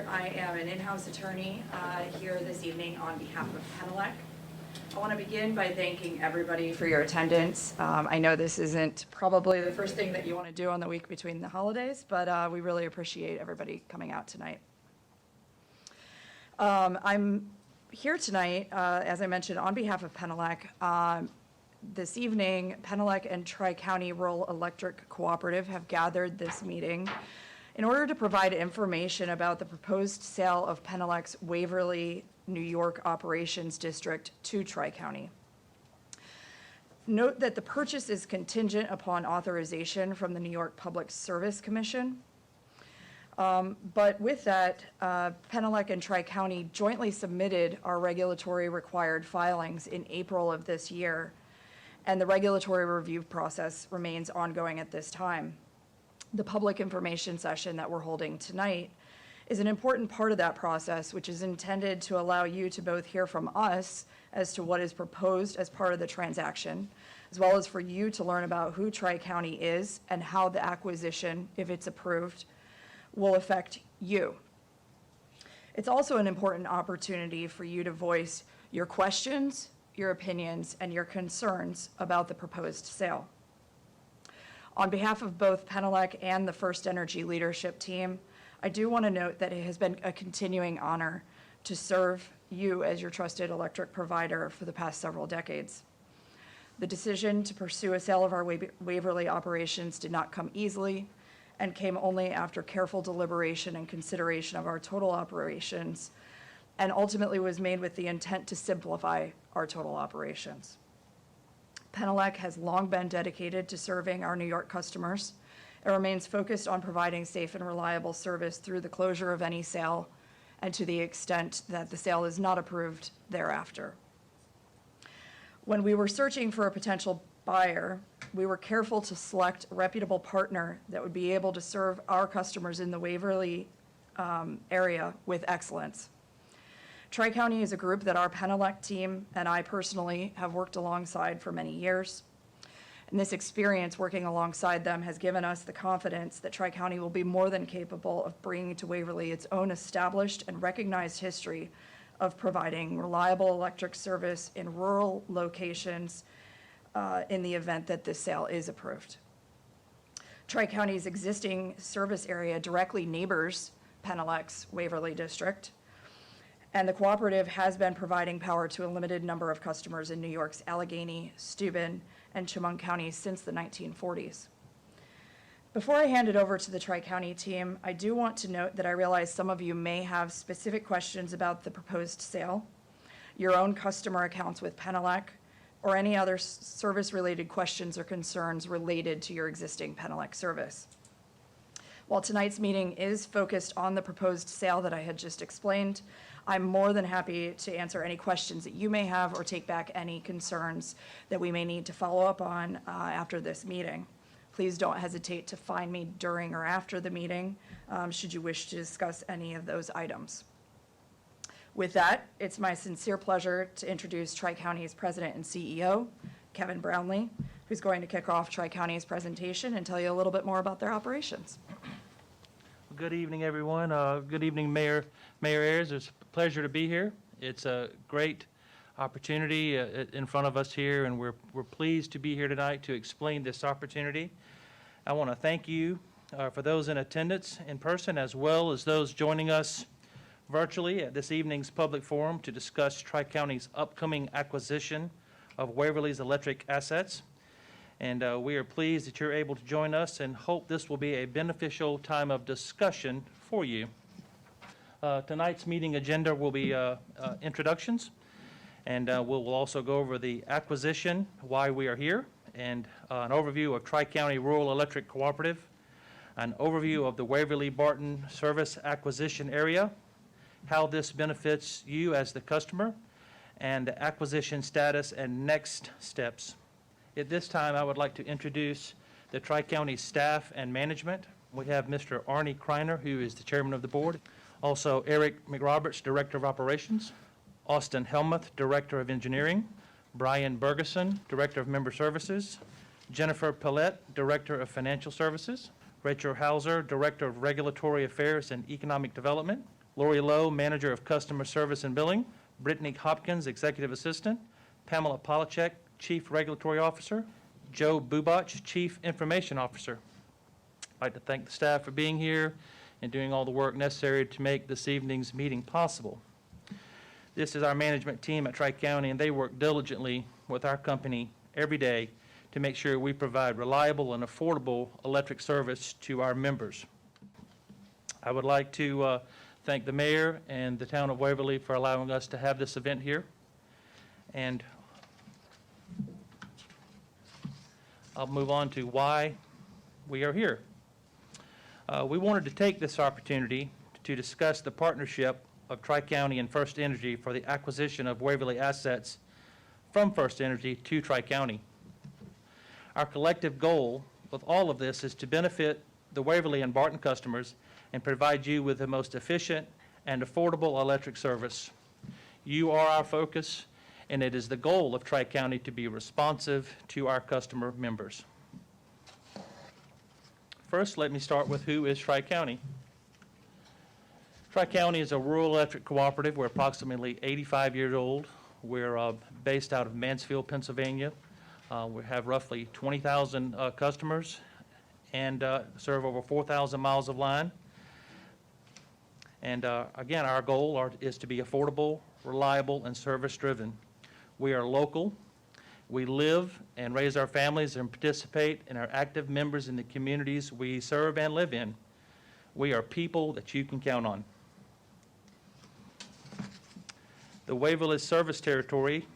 Stewart. I am an in-house attorney here this evening on behalf of Penelec. I want to begin by thanking everybody for your attendance. I know this isn't probably the first thing that you want to do on the week between the holidays, but we really appreciate everybody coming out tonight. I'm here tonight, as I mentioned, on behalf of Penelec. This evening, Penelec and Tri-County Rural Electric Cooperative have gathered this meeting in order to provide information about the proposed sale of Penelec's Waverly, New York Operations District to Tri-County. Note that the purchase is contingent upon authorization from the New York Public Service Commission. But with that, Penelec and Tri-County jointly submitted our regulatory required filings in April of this year, and the regulatory review process remains ongoing at this time. The public information session that we're holding tonight is an important part of that process, which is intended to allow you to both hear from us as to what is proposed as part of the transaction, as well as for you to learn about who Tri-County is and how the acquisition, if it's approved, will affect you. It's also an important opportunity for you to voice your questions, your opinions, and your concerns about the proposed sale. On behalf of both Penelec and the First Energy leadership team, I do want to note that it has been a continuing honor to serve you as your trusted electric provider for the past several decades. The decision to pursue a sale of our Waverly operations did not come easily and came only after careful deliberation and consideration of our total operations, and ultimately was made with the intent to simplify our total operations. Penelec has long been dedicated to serving our New York customers. It remains focused on providing safe and reliable service through the closure of any sale and to the extent that the sale is not approved thereafter. When we were searching for a potential buyer, we were careful to select a reputable partner that would be able to serve our customers in the Waverly area with excellence. Tri-County is a group that our Penelec team and I personally have worked alongside for many years. And this experience working alongside them has given us the confidence that Tri-County will be more than capable of bringing to Waverly its own established and recognized history of providing reliable electric service in rural locations in the event that this sale is approved. Tri-County's existing service area directly neighbors Penelec's Waverly district, and the cooperative has been providing power to a limited number of customers in New York's Allegheny, Steuben, and Chemung counties since the 1940s. Before I hand it over to the Tri-County team, I do want to note that I realize some of you may have specific questions about the proposed sale, your own customer accounts with Penelec, or any other service-related questions or concerns related to your existing Penelec service. While tonight's meeting is focused on the proposed sale that I had just explained, I'm more than happy to answer any questions that you may have or take back any concerns that we may need to follow up on after this meeting. Please don't hesitate to find me during or after the meeting should you wish to discuss any of those items. With that, it's my sincere pleasure to introduce Tri-County's President and CEO, Kevin Brownlee, who's going to kick off Tri-County's presentation and tell you a little bit more about their operations. Good evening, everyone. Good evening, Mayor Ayers. It's a pleasure to be here. It's a great opportunity in front of us here, and we're pleased to be here tonight to explain this opportunity. I want to thank you for those in attendance in person, as well as those joining us virtually at this evening's public forum to discuss Tri-County's upcoming acquisition of Waverly's electric assets. And we are pleased that you're able to join us and hope this will be a beneficial time of discussion for you. Tonight's meeting agenda will be introductions, and we'll also go over the acquisition, why we are here, and an overview of Tri-County Rural Electric Cooperative, an overview of the Waverly-Barton service acquisition area, how this benefits you as the customer, and the acquisition status and next steps. At this time, I would like to introduce the Tri-County staff and management. We have Mr. Arnie Kreiner, who is the chairman of the board. Also, Eric McRoberts, director of operations. Austin Helmuth, director of engineering. Brian Bergeson, director of member services. Jennifer Pillette, director of financial services. Rachel Hauser, director of regulatory affairs and economic development. Lori Lowe, Manager of Customer Service and Billing, Brittany Hopkins, Executive Assistant, Pamela Polachek, Chief Regulatory Officer, Joe Bubach, Chief Information Officer. I'd like to thank the staff for being here and doing all the work necessary to make this evening's meeting possible. This is our management team at Tri-County, and they work diligently with our company every day to make sure we provide reliable and affordable electric service to our members. I would like to thank the mayor and the town of Waverly for allowing us to have this event here. And I'll move on to why we are here. We wanted to take this opportunity to discuss the partnership of Tri-County and First Energy for the acquisition of Waverly assets from First Energy to Tri-County. Our collective goal with all of this is to benefit the Waverly and Barton customers and provide you with the most efficient and affordable electric service. You are our focus, and it is the goal of Tri-County to be responsive to our customer members. First, let me start with who is Tri-County. Tri-County is a rural electric cooperative. We're approximately 85 years old. We're based out of Mansfield, Pennsylvania. We have roughly 20,000 customers and serve over 4,000 miles of line. And again, our goal is to be affordable, reliable, and service-driven. We are local. We live and raise our families and participate and are active members in the communities we serve and live in. We are people that you can count on. The Waverly service territory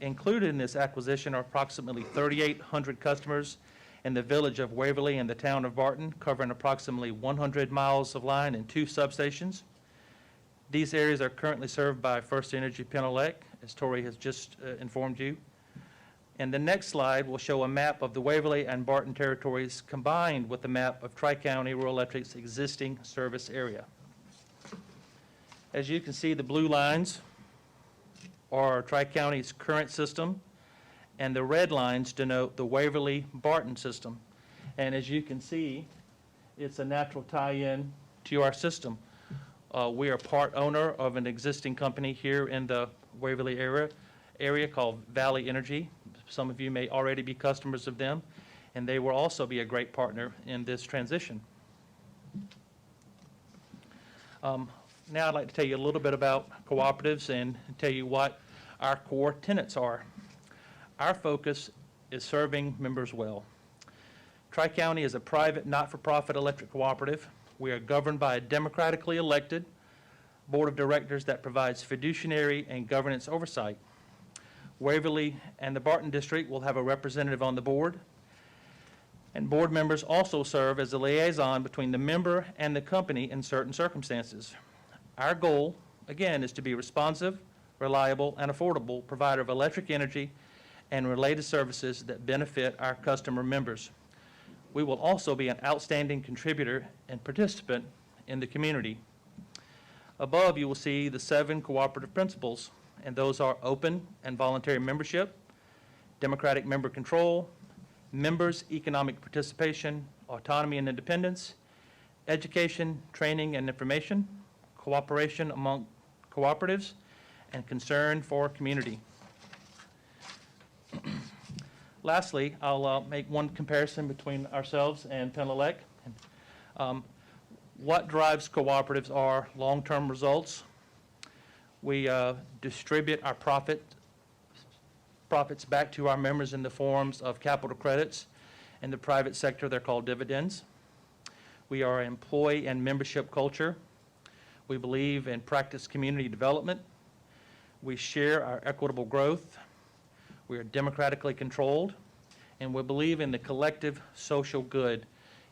included in this acquisition are approximately 3,800 customers in the Village of Waverly and the town of Barton, covering approximately 100 miles of line and 2 substations. These areas are currently served by First Energy Penelec, as Tori has just informed you. And the next slide will show a map of the Waverly and Barton territories combined with the map of Tri-County Rural Electric's existing service area. As you can see, the blue lines are Tri-County's current system, and the red lines denote the Waverly-Barton system. And as you can see, it's a natural tie-in to our system. We are part owner of an existing company here in the Waverly area called Valley Energy. Some of you may already be customers of them, and they will also be a great partner in this transition. Now I'd like to tell you a little bit about cooperatives and tell you what our core tenets are. Our focus is serving members well. Tri-County is a private, not-for-profit electric cooperative. We are governed by a democratically elected board of directors that provides fiduciary and governance oversight. Waverly and the Barton District will have a representative on the board, and board members also serve as a liaison between the member and the company in certain circumstances. Our goal, again, is to be responsive, reliable, and affordable provider of electric energy and related services that benefit our customer members. We will also be an outstanding contributor and participant in the community. Above, you will see the 7 cooperative principles, and those are open and voluntary membership, democratic member control, members' economic participation, autonomy and independence, education, training, and information, cooperation among cooperatives, and concern for community. Lastly, I'll make one comparison between ourselves and Penelec. What drives cooperatives are long-term results. We distribute our profits back to our members in the forms of capital credits. In the private sector, they're called dividends. We are an employee and membership culture. We believe and practice community development. We share our equitable growth. We are democratically controlled, and we believe in the collective social good.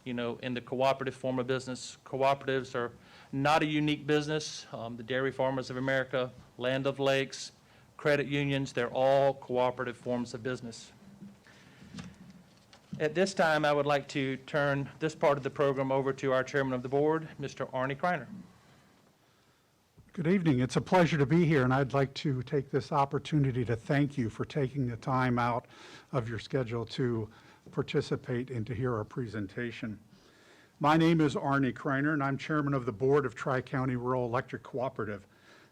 You know, in the cooperative form of business, cooperatives are not a unique business. The Dairy Farmers of America, Land of Lakes, credit unions, they're all cooperative forms of business. At this time, I would like to turn this part of the program over to our chairman of the board, Mr. Arnie Kreiner. Good evening. It's a pleasure to be here, and I'd like to take this opportunity to thank you for taking the time out of your schedule to participate and to hear our presentation. My name is Arnie Kreiner, and I'm chairman of the board of Tri-County Rural Electric Cooperative.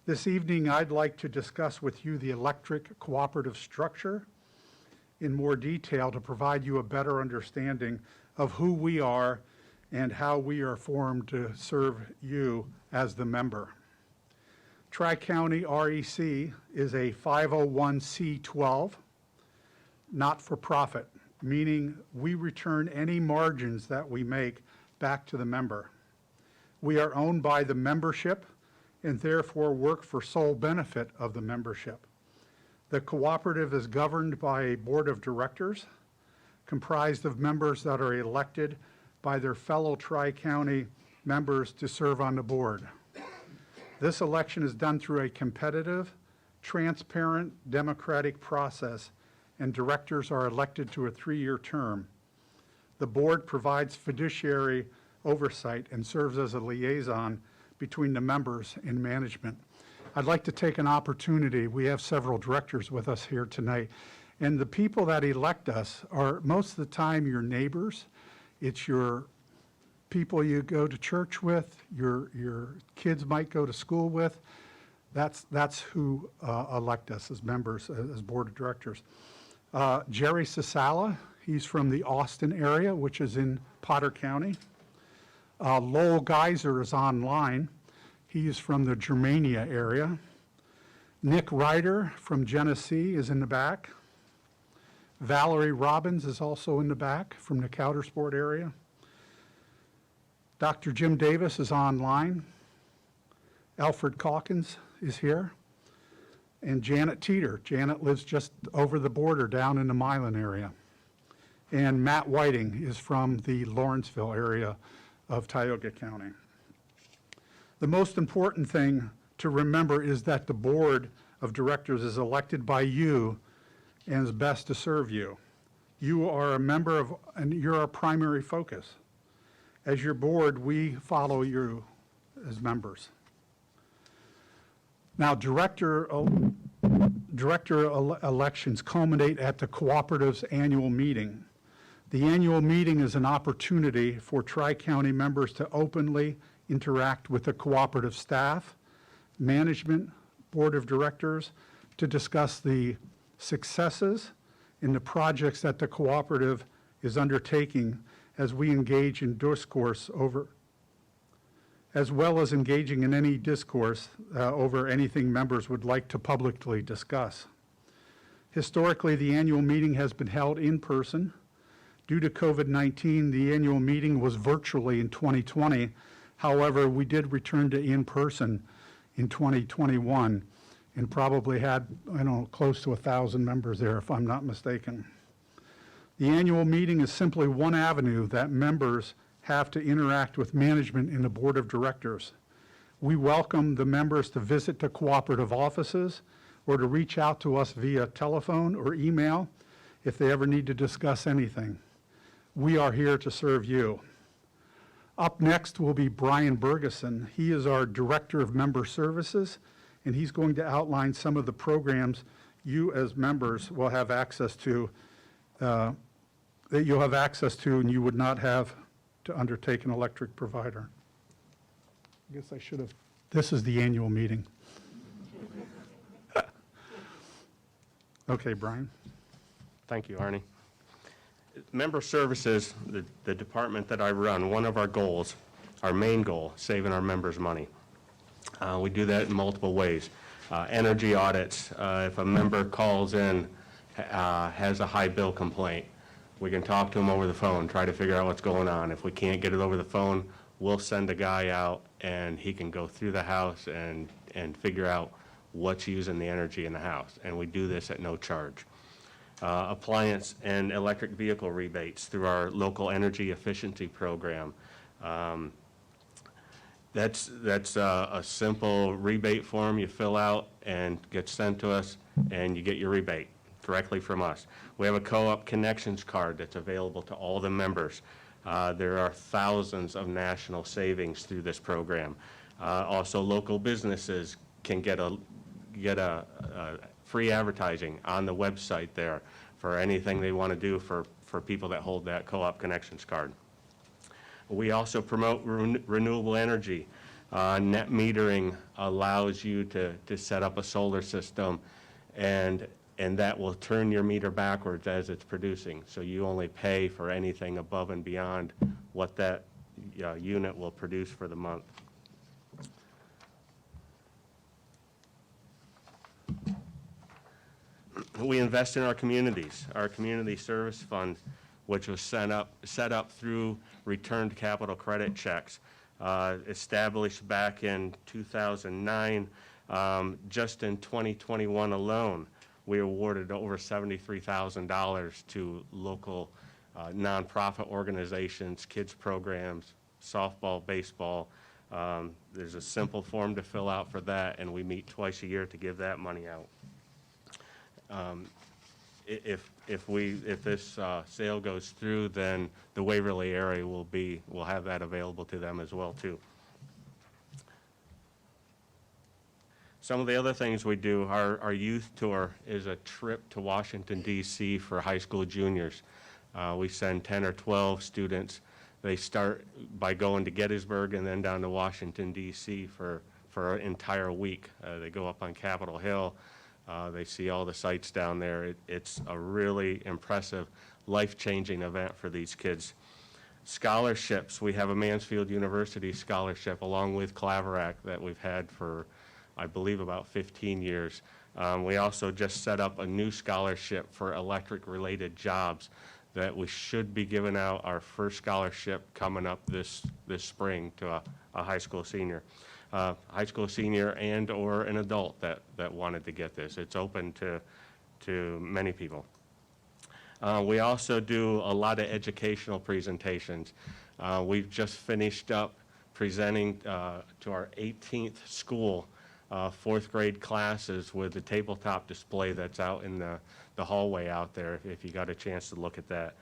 This evening, I'd like to discuss with you the electric cooperative structure in more detail to provide you a better understanding of who we are and how we are formed to serve you as the member. Tri-County REC is a 501c12, not-for-profit, meaning we return any margins that we make back to the member. We are owned by the membership and therefore work for sole benefit of the membership. The cooperative is governed by a board of directors comprised of members that are elected by their fellow Tri-County members to serve on the board. This election is done through a competitive, transparent, democratic process, and directors are elected to a 3-year term. The board provides fiduciary oversight and serves as a liaison between the members and management. I'd like to take an opportunity, we have several directors with us here tonight, and the people that elect us are most of the time your neighbors. It's your people you go to church with, your kids might go to school with. That's who elect us as members, as board of directors. Jerry Sasala, he's from the Austin area, which is in Potter County. Lowell Geiser is online. He's from the Germania area. Nick Ryder from Genesee is in the back. Valerie Robbins is also in the back from the Coudersport area. Dr. Jim Davis is online. Alfred Calkins is here. And Janet Teeter. Janet lives just over the border down in the Milan area. And Matt Whiting is from the Lawrenceville area of Tioga County. The most important thing to remember is that the board of directors is elected by you and is best to serve you. You are a member of, and you're our primary focus. As your board, we follow you as members. Now, director elections culminate at the cooperative's annual meeting. The annual meeting is an opportunity for Tri-County members to openly interact with the cooperative staff, management, board of directors, to discuss the successes in the projects that the cooperative is undertaking as we engage in discourse over, as well as engaging in any discourse over anything members would like to publicly discuss. Historically, the annual meeting has been held in person. Due to COVID-19, the annual meeting was virtually in 2020. However, we did return to in-person in 2021 and probably had, I don't know, close to 1,000 members there, if I'm not mistaken. The annual meeting is simply one avenue that members have to interact with management and the board of directors. We welcome the members to visit the cooperative offices or to reach out to us via telephone or email if they ever need to discuss anything. We are here to serve you. Up next will be Brian Bergeson. He is our Director of Member Services, and he's going to outline some of the programs you as members will have access to, that you'll have access to and you would not have to undertake an electric provider. I guess I should have, this is the annual meeting. Okay, Brian. Thank you, Arnie. Member Services, the department that I run, one of our goals, our main goal, saving our members money. We do that in multiple ways. Energy audits, if a member calls in, has a high bill complaint, we can talk to them over the phone, try to figure out what's going on. If we can't get it over the phone, we'll send a guy out and he can go through the house and figure out what's using the energy in the house. And we do this at no charge. Appliance and electric vehicle rebates through our local energy efficiency program. That's a simple rebate form you fill out and gets sent to us, and you get your rebate directly from us. We have a co-op connections card that's available to all the members. There are thousands of national savings through this program. Also, local businesses can get a free advertising on the website there for anything they want to do for people that hold that co-op connections card. We also promote renewable energy. Net metering allows you to set up a solar system, and that will turn your meter backwards as it's producing. So you only pay for anything above and beyond what that unit will produce for the month. We invest in our communities. Our community service fund, which was set up through returned capital credit checks, established back in 2009. Just in 2021 alone, we awarded over $73,000 to local nonprofit organizations, kids programs, softball, baseball. There's a simple form to fill out for that, and we meet twice a year to give that money out. If this sale goes through, then the Waverly area will have that available to them as well too. Some of the other things we do, our youth tour is a trip to Washington, D.C. for high school juniors. We send 10 or 12 students. They start by going to Gettysburg and then down to Washington, D.C. for an entire week. They go up on Capitol Hill. They see all the sights down there. It's a really impressive, life-changing event for these kids. Scholarships, we have a Mansfield University scholarship along with Claverack that we've had for, I believe, about 15 years. We also just set up a new scholarship for electric-related jobs that we should be giving out our first scholarship coming up this spring to a high school senior. High school senior and or an adult that wanted to get this. It's open to many people. We also do a lot of educational presentations. We've just finished up presenting to our 18th school, fourth grade classes with the tabletop display that's out in the hallway out there, if you got a chance to look at that.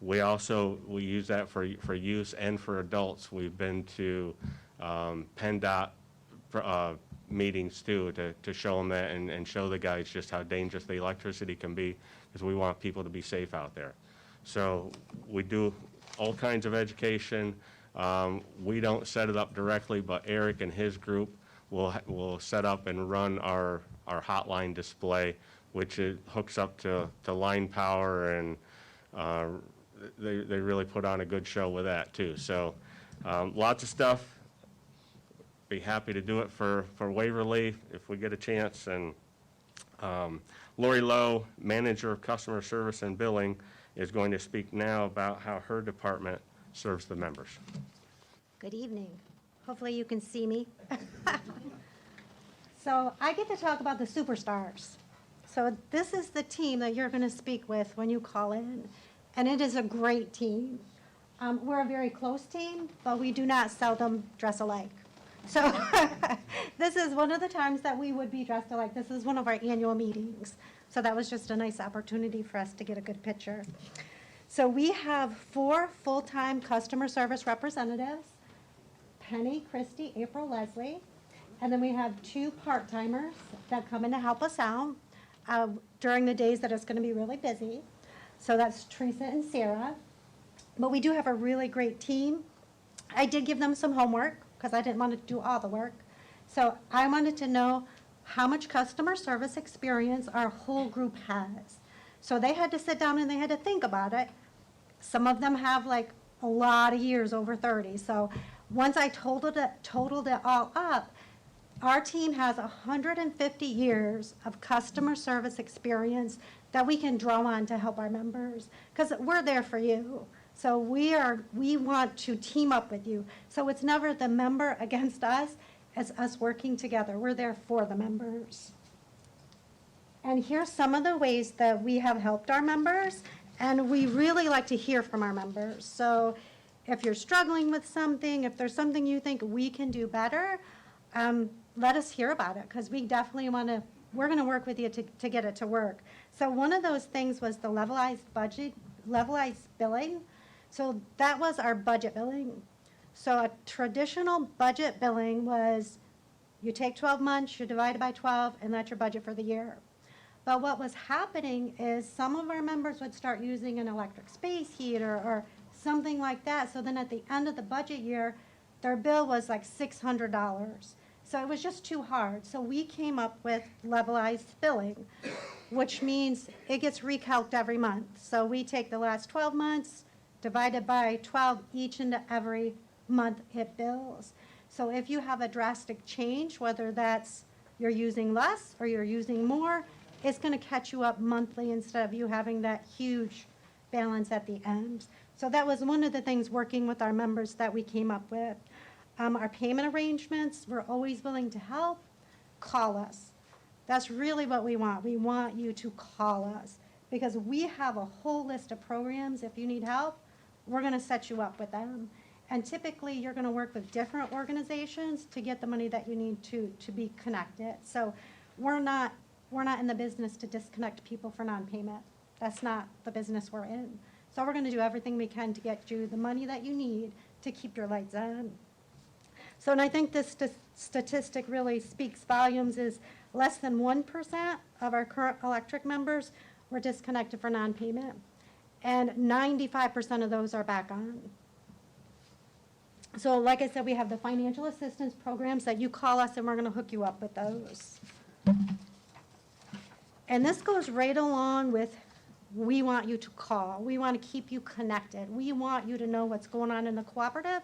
We use that for youth and for adults. We've been to PennDOT meetings too, to show them that and show the guys just how dangerous the electricity can be, because we want people to be safe out there. So we do all kinds of education. We don't set it up directly, but Eric and his group will set up and run our hotline display, which it hooks up to line power, and they really put on a good show with that too. So lots of stuff. Be happy to do it for Waverly if we get a chance. And Lori Lowe, Manager of Customer Service and Billing, is going to speak now about how her department serves the members. Good evening. Hopefully you can see me. So I get to talk about the superstars. So this is the team that you're going to speak with when you call in, and it is a great team. We're a very close team, but we do not seldom dress alike. So this is one of the times that we would be dressed alike. This is one of our annual meetings. So that was just a nice opportunity for us to get a good picture. So we have 4 full-time customer service representatives, Penny, Christy, April, Leslie. And then we have 2 part-timers that come in to help us out during the days that it's going to be really busy. So that's Teresa and Sarah. But we do have a really great team. I did give them some homework because I didn't want to do all the work. So I wanted to know how much customer service experience our whole group has. So they had to sit down and they had to think about it. Some of them have like a lot of years, over 30. So once I totaled it all up, our team has 150 years of customer service experience that we can draw on to help our members, because we're there for you. So we want to team up with you. So it's never the member against us, it's us working together. We're there for the members. And here's some of the ways that we have helped our members, and we really like to hear from our members. So if you're struggling with something, if there's something you think we can do better, let us hear about it, because we definitely we're going to work with you to get it to work. So one of those things was the levelized billing. So that was our budget billing. So a traditional budget billing was you take 12 months, you divide it by 12, and that's your budget for the year. But what was happening is some of our members would start using an electric space heater or something like that. So then at the end of the budget year, their bill was like $600. So it was just too hard. So we came up with levelized billing, which means it gets recalced every month. So we take the last 12 months, divided by 12 each and every month it bills. So if you have a drastic change, whether that's you're using less or you're using more, it's going to catch you up monthly instead of you having that huge balance at the end. So that was one of the things working with our members that we came up with. Our payment arrangements, we're always willing to help. Call us. That's really what we want. We want you to call us because we have a whole list of programs. If you need help, we're going to set you up with them. And typically, you're going to work with different organizations to get the money that you need to be connected. So we're not in the business to disconnect people for non-payment. That's not the business we're in. So we're going to do everything we can to get you the money that you need to keep your lights on. So, and I think this statistic really speaks volumes, is less than 1% of our current electric members were disconnected for non-payment, and 95% of those are back on. So like I said, we have the financial assistance programs that you call us and we're going to hook you up with those. And this goes right along with, we want you to call. We want to keep you connected. We want you to know what's going on in the cooperative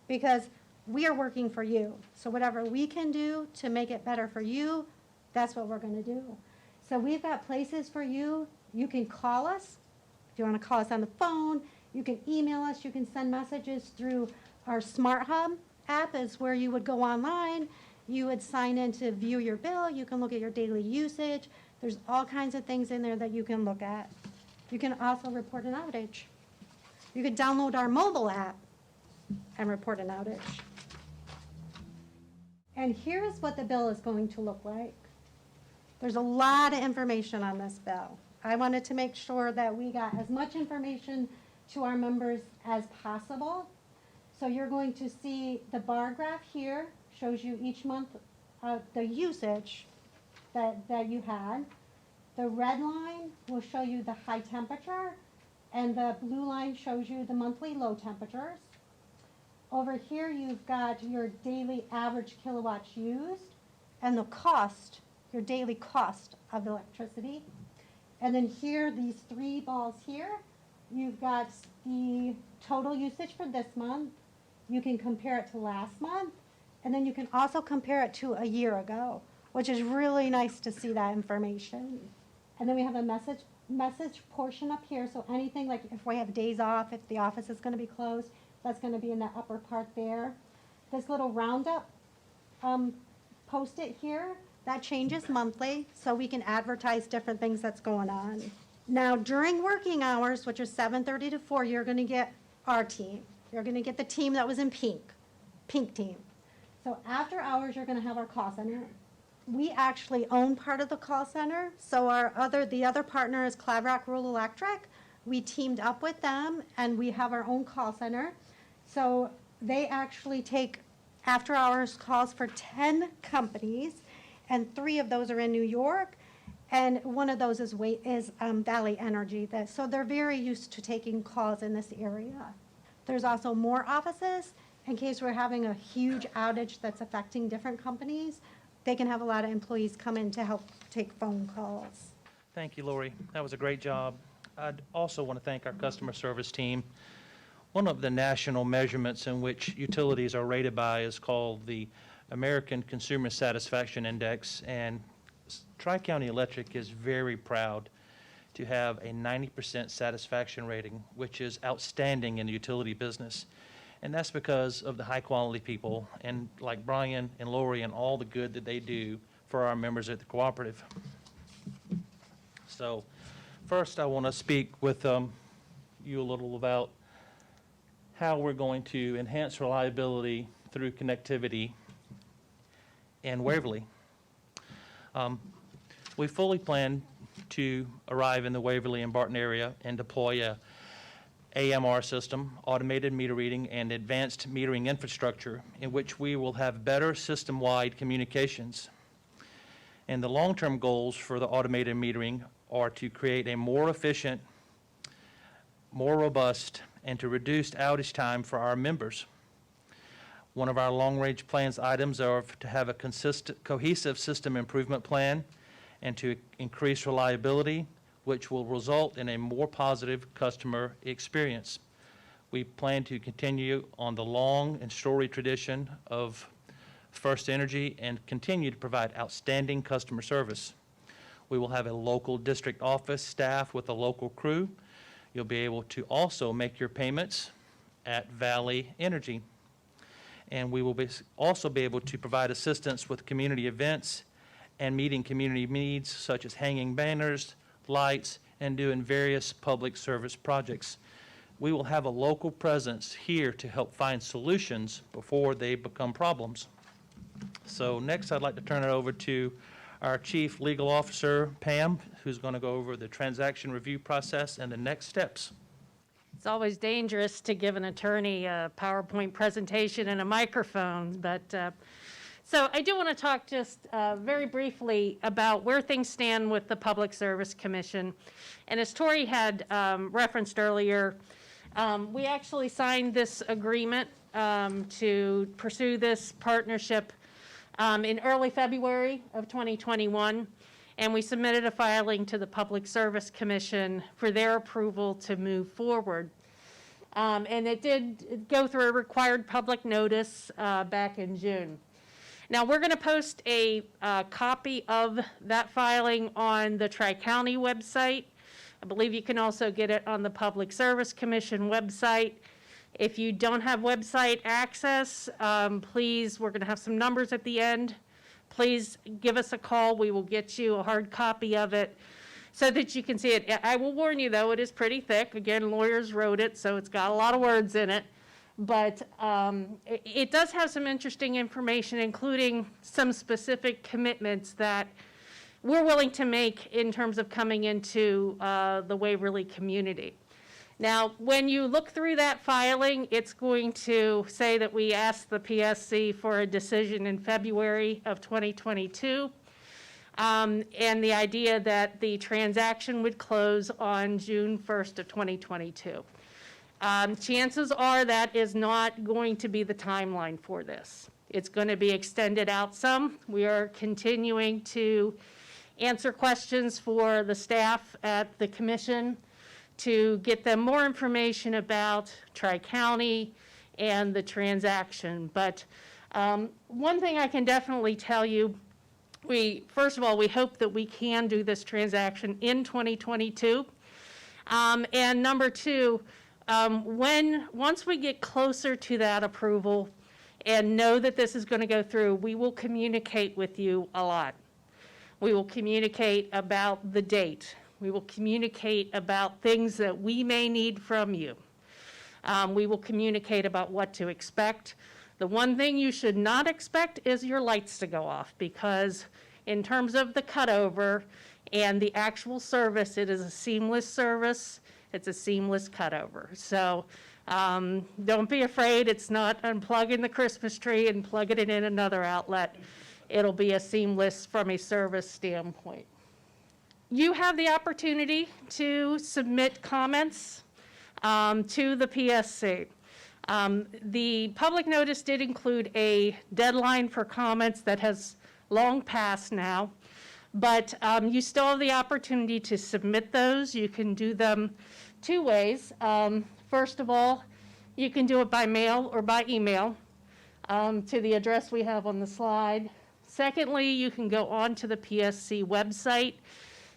because we are working for you. So whatever we can do to make it better for you, that's what we're going to do. So we've got places for you. You can call us. If you want to call us on the phone, you can email us. You can send messages through our Smart Hub app is where you would go online. You would sign in to view your bill. You can look at your daily usage. There's all kinds of things in there that you can look at. You can also report an outage. You could download our mobile app and report an outage. And here's what the bill is going to look like. There's a lot of information on this bill. I wanted to make sure that we got as much information to our members as possible. So you're going to see the bar graph here shows you each month the usage that you had. The red line will show you the high temperature, and the blue line shows you the monthly low temperatures. Over here you've got your daily average kilowatts used and the cost, your daily cost of electricity. And then here, these three balls here, you've got the total usage for this month. You can compare it to last month, and then you can also compare it to a year ago, which is really nice to see that information. And then we have a message portion up here, so anything like if we have days off, if the office is going to be closed, that's going to be in the upper part there. This little roundup post-it here, that changes monthly, so we can advertise different things that's going on. Now, during working hours, which is 7:30 to 4, you're going to get our team. You're going to get the team that was in pink team. So after hours, you're going to have our call center. We actually own part of the call center, so the other partner is Claverack Rural Electric. We teamed up with them, and we have our own call center. So they actually take after-hours calls for 10 companies, and 3 of those are in New York, and one of those is Valley Energy. So they're very used to taking calls in this area. There's also more offices in case we're having a huge outage that's affecting different companies. They can have a lot of employees come in to help take phone calls. Thank you, Lori. That was a great job. I'd also want to thank our customer service team. One of the national measurements in which utilities are rated by is called the American Consumer Satisfaction Index, and Tri-County Electric is very proud to have a 90% satisfaction rating, which is outstanding in the utility business. And that's because of the high-quality people, and like Brian and Lori and all the good that they do for our members at the cooperative. So first, I want to speak with you a little about how we're going to enhance reliability through connectivity in Waverly. We fully plan to arrive in the Waverly and Barton area and deploy a AMR system, automated meter reading, and advanced metering infrastructure in which we will have better system-wide communications. And the long-term goals for the automated metering are to create a more efficient, more robust, and to reduce outage time for our members. One of our long-range plans items are to have a consistent, cohesive system improvement plan and to increase reliability, which will result in a more positive customer experience. We plan to continue on the long and storied tradition of First Energy and continue to provide outstanding customer service. We will have a local district office staff with a local crew. You'll be able to also make your payments at Valley Energy. And we will also be able to provide assistance with community events and meeting community needs such as hanging banners, lights, and doing various public service projects. We will have a local presence here to help find solutions before they become problems. So next, I'd like to turn it over to our Chief Legal Officer, Pam, who's going to go over the transaction review process and the next steps. It's always dangerous to give an attorney a PowerPoint presentation and a microphone, but so I do want to talk just very briefly about where things stand with the Public Service Commission. And as Tori had referenced earlier, we actually signed this agreement to pursue this partnership in early February of 2021, and we submitted a filing to the Public Service Commission for their approval to move forward. And it did go through a required public notice back in June. Now, we're going to post a copy of that filing on the Tri-County website. I believe you can also get it on the Public Service Commission website. If you don't have website access, please, we're going to have some numbers at the end. Please give us a call. We will get you a hard copy of it so that you can see it. I will warn you, though, it is pretty thick. Again, lawyers wrote it, so it's got a lot of words in it. But it does have some interesting information, including some specific commitments that we're willing to make in terms of coming into the Waverly community. Now, when you look through that filing, it's going to say that we asked the PSC for a decision in February of 2022, and the idea that the transaction would close on June 1st of 2022. Chances are that is not going to be the timeline for this. It's going to be extended out some. We are continuing to answer questions for the staff at the commission to get them more information about Tri-County and the transaction. But one thing I can definitely tell you, first of all, we hope that we can do this transaction in 2022. And number two, once we get closer to that approval and know that this is going to go through, we will communicate with you a lot. We will communicate about the date. We will communicate about things that we may need from you. We will communicate about what to expect. The one thing you should not expect is your lights to go off, because in terms of the cutover and the actual service, it is a seamless service. It's a seamless cutover. So don't be afraid. It's not unplugging the Christmas tree and plugging it in another outlet. It'll be a seamless from a service standpoint. You have the opportunity to submit comments to the PSC. The public notice did include a deadline for comments that has long passed now, but you still have the opportunity to submit those. You can do them two ways. First of all, you can do it by mail or by email to the address we have on the slide. Secondly, you can go on to the PSC website.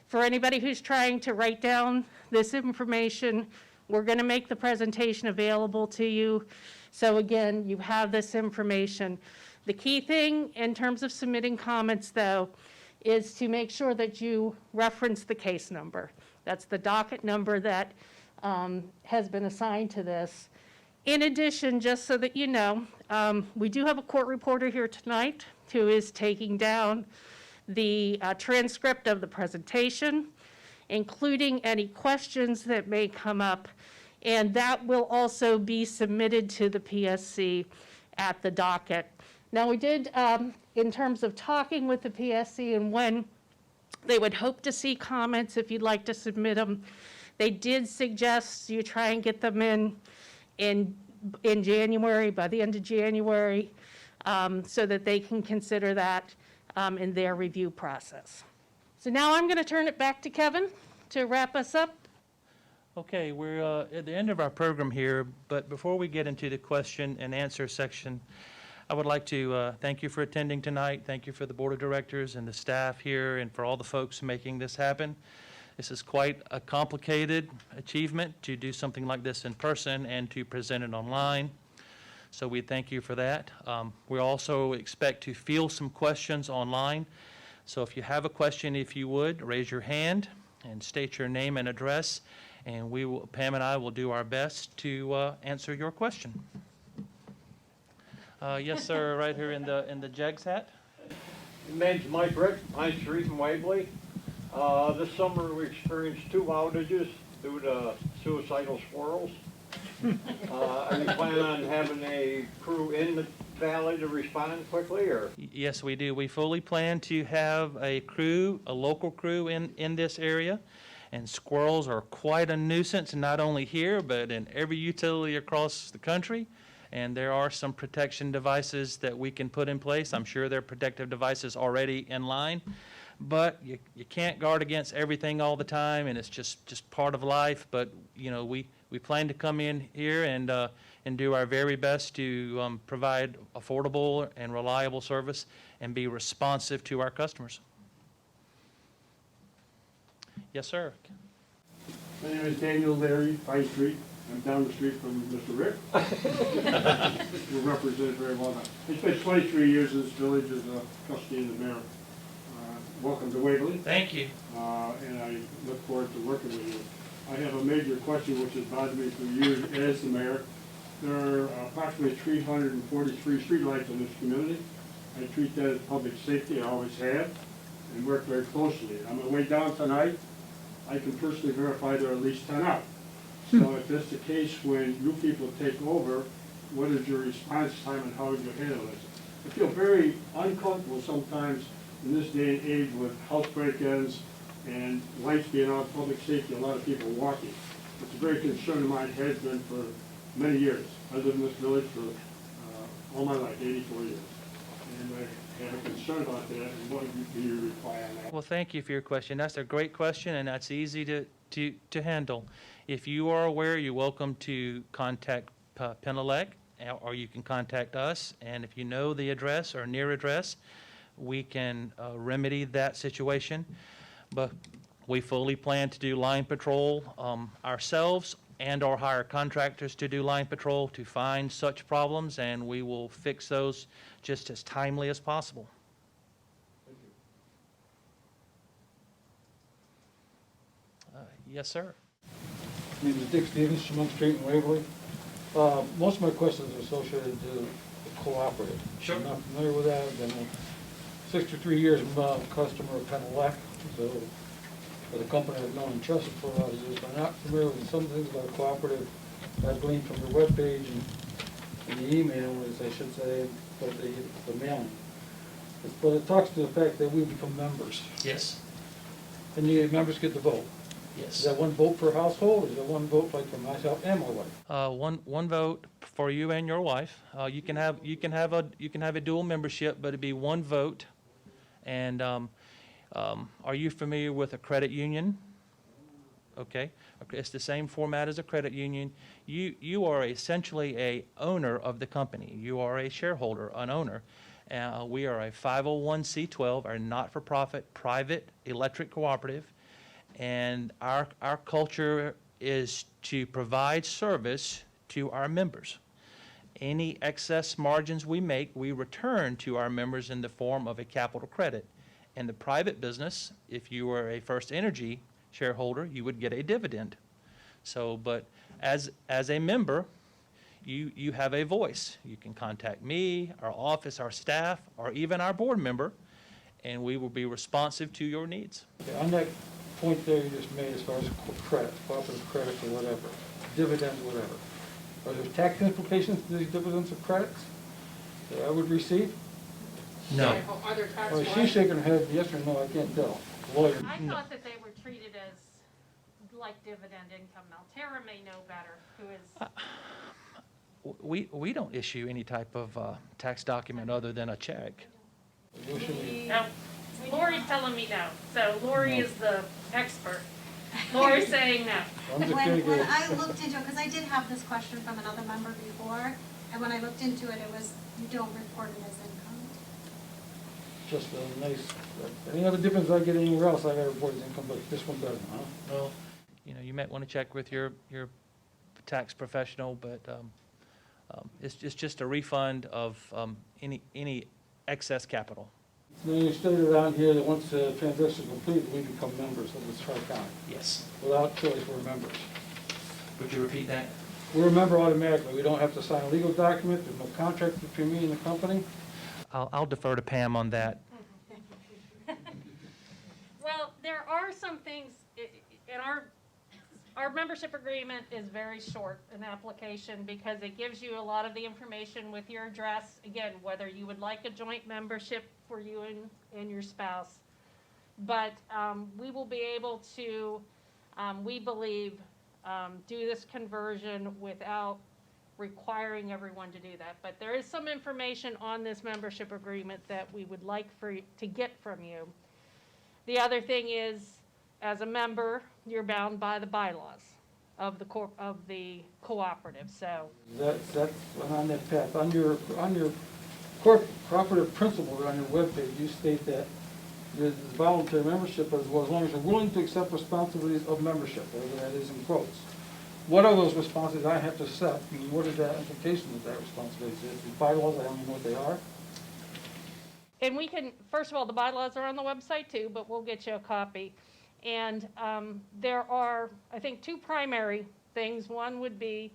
For anybody who's trying to write down this information, we're going to make the presentation available to you. So again, you have this information. The key thing in terms of submitting comments, though, is to make sure that you reference the case number. That's the docket number that has been assigned to this. In addition, just so that you know, we do have a court reporter here tonight who is taking down the transcript of the presentation, including any questions that may come up, and that will also be submitted to the PSC at the docket. Now, we did, in terms of talking with the PSC and when they would hope to see comments, if you'd like to submit them, they did suggest you try and get them in in January, by the end of January, so that they can consider that in their review process. So now I'm going to turn it back to Kevin to wrap us up. Okay, we're at the end of our program here, but before we get into the question and answer section, I would like to thank you for attending tonight. Thank you for the board of directors and the staff here and for all the folks making this happen. This is quite a complicated achievement to do something like this in person and to present it online. So we thank you for that. We also expect to field some questions online. So if you have a question, if you would, raise your hand and state your name and address, and Pam and I will do our best to answer your question. Yes, sir, right here in the JEGS hat. My name's Mike Rick, Pine Street in Waverly. This summer we experienced 2 outages due to suicidal squirrels. Are you planning on having a crew in the valley to respond quickly, or? Yes, we do. We fully plan to have a crew, a local crew in this area. And squirrels are quite a nuisance, not only here, but in every utility across the country. And there are some protection devices that we can put in place. I'm sure there are protective devices already in line. But you can't guard against everything all the time, and it's just part of life. But, you know, we plan to come in here and do our very best to provide affordable and reliable service and be responsive to our customers. Yes, sir. My name is Daniel Larry, Pine Street. I'm down the street from Mr. Rick. You're represented very well now. I spent 23 years in this village as a trustee and the mayor. Welcome to Waverly, Thank you. and I look forward to working with you. I have a major question which has bothered me for years as the mayor. There are approximately 343 streetlights in this community. I treat that as public safety, I always have, and work very closely. On my way down tonight, I can personally verify there are at least 10 out. So if that's the case, when you people take over, what is your response time and how would you handle this? I feel very uncomfortable sometimes in this day and age with house break-ins and lights being out, public safety, a lot of people walking. It's a very concern of mine, has been for many years. I lived in this village for all my life, 84 years. And I have a concern about that, and what do you reply on that? Well, thank you for your question. That's a great question, and that's easy to handle. If you are aware, you're welcome to contact Penelec, or you can contact us. And if you know the address or near address, we can remedy that situation. But we fully plan to do line patrol ourselves and/or hire contractors to do line patrol to find such problems, and we will fix those just as timely as possible. Yes, sir. My name is Dick Stevens, Chemung Street in Waverly. Most of my questions are associated to the cooperative. Sure. I'm not familiar with that. I've been 63 years a customer of Penelec, so for the company I've known and trusted for a lot of years. I'm not familiar with some things about a cooperative. I've gleaned from your webpage and the email, as I should say, but the mailing. But it talks to the fact that we become members, Yes. and the members get to vote. Yes. Is that one vote per household, or is that one vote like for myself and my wife? One vote for you and your wife. You can have a dual membership, but it'd be one vote. And are you familiar with a credit union? Okay, it's the same format as a credit union. You are essentially a owner of the company. You are a shareholder, an owner. We are a 501c12, a not-for-profit private electric cooperative. And our culture is to provide service to our members. Any excess margins we make, we return to our members in the form of a capital credit. In the private business, if you were a First Energy shareholder, you would get a dividend. So, but as a member, you have a voice. You can contact me, our office, our staff, or even our board member, and we will be responsive to your needs. Okay, on that point there you just made as far as credit, cooperative credit or whatever, dividends, whatever. Are there tax implications to these dividends or credits that I would receive? No. Are there tax Well, she's shaking her head yes or no, I can't tell. Lawyer. I thought that they were treated as like dividend income. Now, Tara may know better, who is, We don't issue any type of tax document other than a check. No, Lori's telling me no, so Lori is the expert. Lori's saying no. I'm just gonna When go, I looked into it, because I did have this question from another member before, and when I looked into it, it was, you don't report it as income. just a nice, any other difference I get anywhere else, I gotta report as income, but this one doesn't, huh? Well, you know, you might want to check with your tax professional, but it's just a refund of any excess capital. Then you stated on here that once the transaction is complete, we become members of the Tri-County. Yes. Without choice, we're members. Would you repeat that? We're a member automatically. We don't have to sign a legal document. There's no contract between me and the company. I'll defer to Pam on that. Well, there are some things, in our membership agreement is very short, an application, because it gives you a lot of the information with your address, again, whether you would like a joint membership for you and your spouse. But we will be able to, we believe, do this conversion without requiring everyone to do that. But there is some information on this membership agreement that we would like to get from you. The other thing is, as a member, you're bound by the bylaws of the cooperative, so. That's on that path. On your cooperative principles on your webpage, you state that the voluntary membership as well, as long as you're willing to accept responsibilities of membership, whatever that is in quotes. What are those responsibilities I have to accept? I mean, what is that implication of that responsibility? Is it the bylaws? I don't know what they are. And we can, first of all, the bylaws are on the website too, but we'll get you a copy. And there are, I think, two primary things. One would be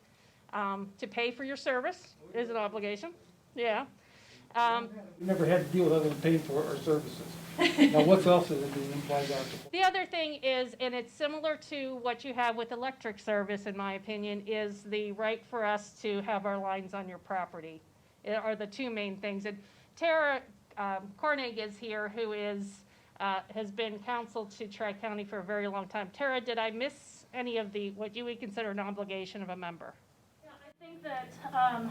to pay for your service is an obligation. Yeah. We never had to deal with other than paying for our services. Now, what else is it being implied article? The other thing is, and it's similar to what you have with electric service, in my opinion, is the right for us to have our lines on your property. Are the two main things. And Tara Carnegie is here, who has been counsel to Tri-County for a very long time. Tara, did I miss any of what you would consider an obligation of a member? Yeah, I think that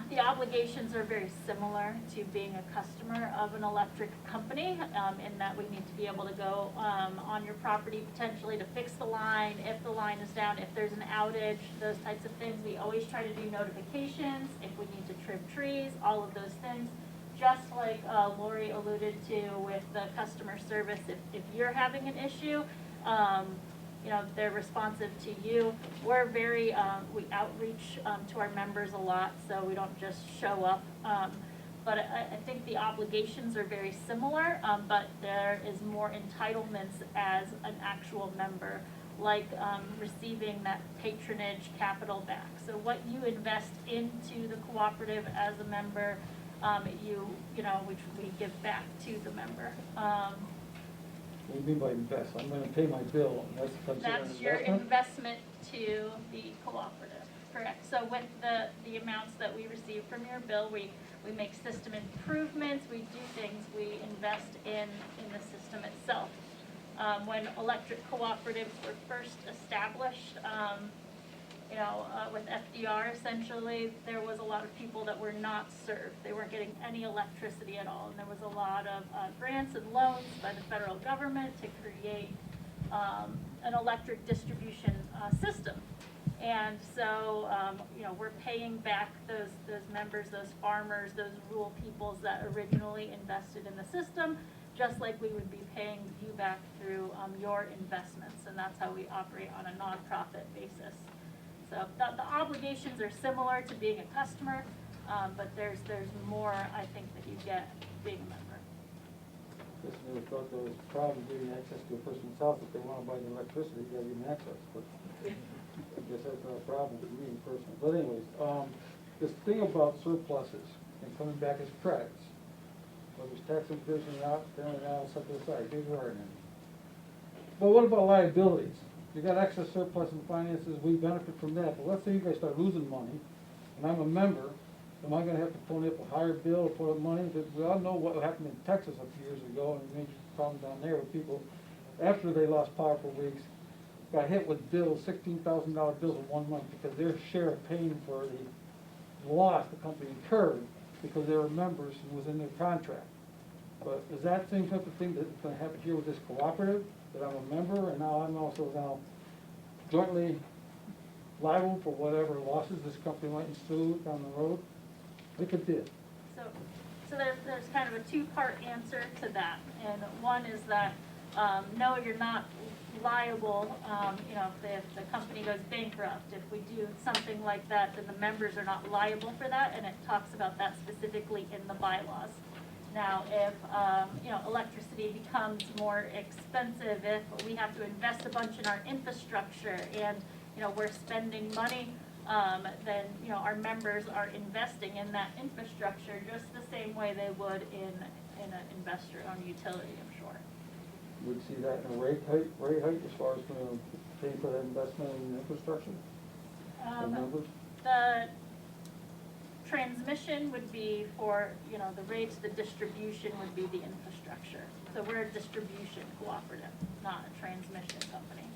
the obligations are very similar to being a customer of an electric company, in that we need to be able to go on your property potentially to fix the line, if the line is down, if there's an outage, those types of things. We always try to do notifications, if we need to trim trees, all of those things. Just like Lori alluded to with the customer service, if you're having an issue, you know, they're responsive to you. We're very, we outreach to our members a lot, so we don't just show up. But I think the obligations are very similar, but there is more entitlements as an actual member, like receiving that patronage capital back. So what you invest into the cooperative as a member, you know, which we give back to the member. What do you mean by invest? I'm gonna pay my bill, and that's considered an That's your investment? investment to the cooperative, correct? So with the amounts that we receive from your bill, we make system improvements, we do things, we invest in the system itself. When electric cooperatives were first established, you know, with FDR essentially, there was a lot of people that were not served. They weren't getting any electricity at all. And there was a lot of grants and loans by the federal government to create an electric distribution system. And so, you know, we're paying back those members, those farmers, those rural peoples that originally invested in the system, just like we would be paying you back through your investments. And that's how we operate on a nonprofit basis. So the obligations are similar to being a customer, but there's more, I think, that you get being a member. Just never thought there was a problem getting access to a person's house if they wanna buy the electricity, you gotta give them access, but I guess that's not a problem for me personally. But anyways, this thing about surpluses and coming back as credits, whether it's tax imposition or not, apparently now set to the side, these are any. But what about liabilities? You got excess surplus in finances, we benefit from that, but let's say you guys start losing money, and I'm a member, am I gonna have to pony up a higher bill or put up money? Because we all know what happened in Texas a few years ago, and a major problem down there with people, after they lost power for weeks, got hit with bills, $16,000 bills in 1 month, because their share of paying for loss the company incurred because they were members and was in their contract. But is that same type of thing that's gonna happen here with this cooperative, that I'm a member and now I'm also now jointly liable for whatever losses this company might ensue down the road? Look at this. So there's kind of a two-part answer to that. And one is that, no, you're not liable, you know, if the company goes bankrupt. If we do something like that, then the members are not liable for that, and it talks about that specifically in the bylaws. Now, if, you know, electricity becomes more expensive, if we have to invest a bunch in our infrastructure and, you know, we're spending money, then, you know, our members are investing in that infrastructure just the same way they would in an investor-owned utility, I'm sure. Would see that in a rate hike as far as paying for that investment in infrastructure? The numbers? The transmission would be for, you know, the rates, the distribution would be the infrastructure. So we're a distribution cooperative, not a transmission company.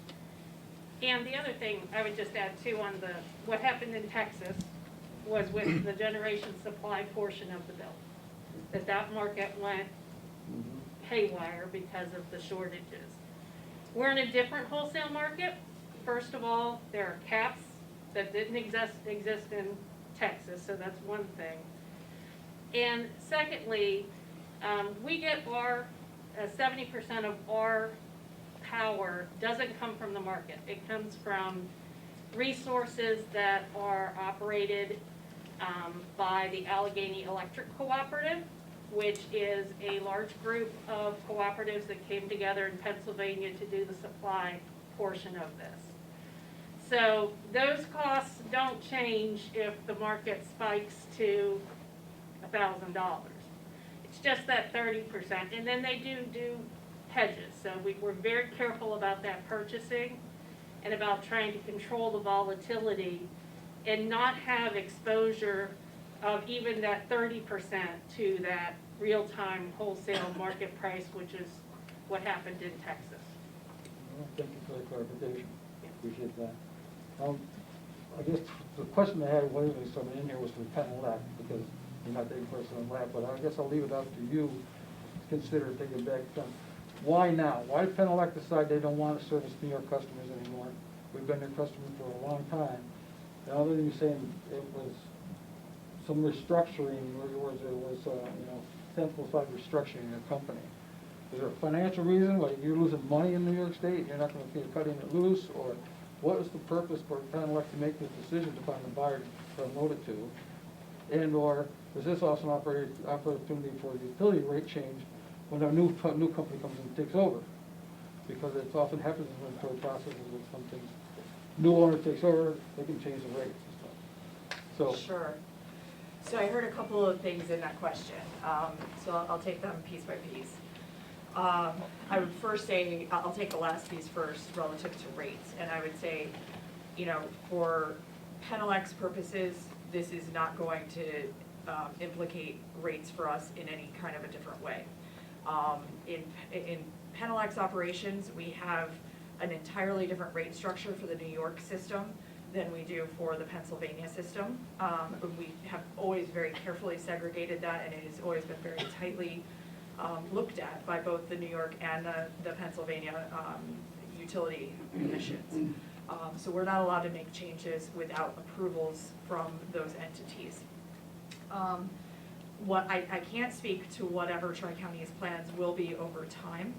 And the other thing I would just add too on what happened in Texas was with the generation supply portion of the bill. That market went haywire because of the shortages. We're in a different wholesale market. First of all, there are caps that didn't exist in Texas, so that's one thing. And secondly, we get 70% of our power doesn't come from the market. It comes from resources that are operated by the Allegheny Electric Cooperative, which is a large group of cooperatives that came together in Pennsylvania to do the supply portion of this. So those costs don't change if the market spikes to $1,000. It's just that 30%, and then they do hedges. So we're very careful about that purchasing and about trying to control the volatility and not have exposure of even that 30% to that real-time wholesale market price, which is what happened in Texas. Well, thank you for the clarification. Appreciate that. I guess the question I had when someone in here was for Penelec, because you're not taking personal lap, but I guess I'll leave it up to you to consider taking back. Why now? Why did Penelec decide they don't want to service New York customers anymore? We've been their customers for a long time. And other than you saying it was some restructuring, it was simplified restructuring in the company. Is there a financial reason, like you're losing money in New York State, you're not going to be cutting it loose, or what is the purpose for Penelec to make this decision to find a buyer to promote it to? And or is this also an opportunity for a utility rate change when a new company comes and takes over? Because it often happens in regulatory processes with some things. New owner takes over, they can change the rates and stuff. So Sure. So I heard a couple of things in that question, so I'll take them piece by piece. I would first say, I'll take the last piece first relative to rates, and I would say, you know, for Penelec's purposes, this is not going to implicate rates for us in any kind of a different way. In Penelec's operations, we have an entirely different rate structure for the New York system than we do for the Pennsylvania system. We have always very carefully segregated that, and it has always been very tightly looked at by both the New York and the Pennsylvania utility commissions. So we're not allowed to make changes without approvals from those entities. What I can't speak to whatever Tri-County's plans will be over time.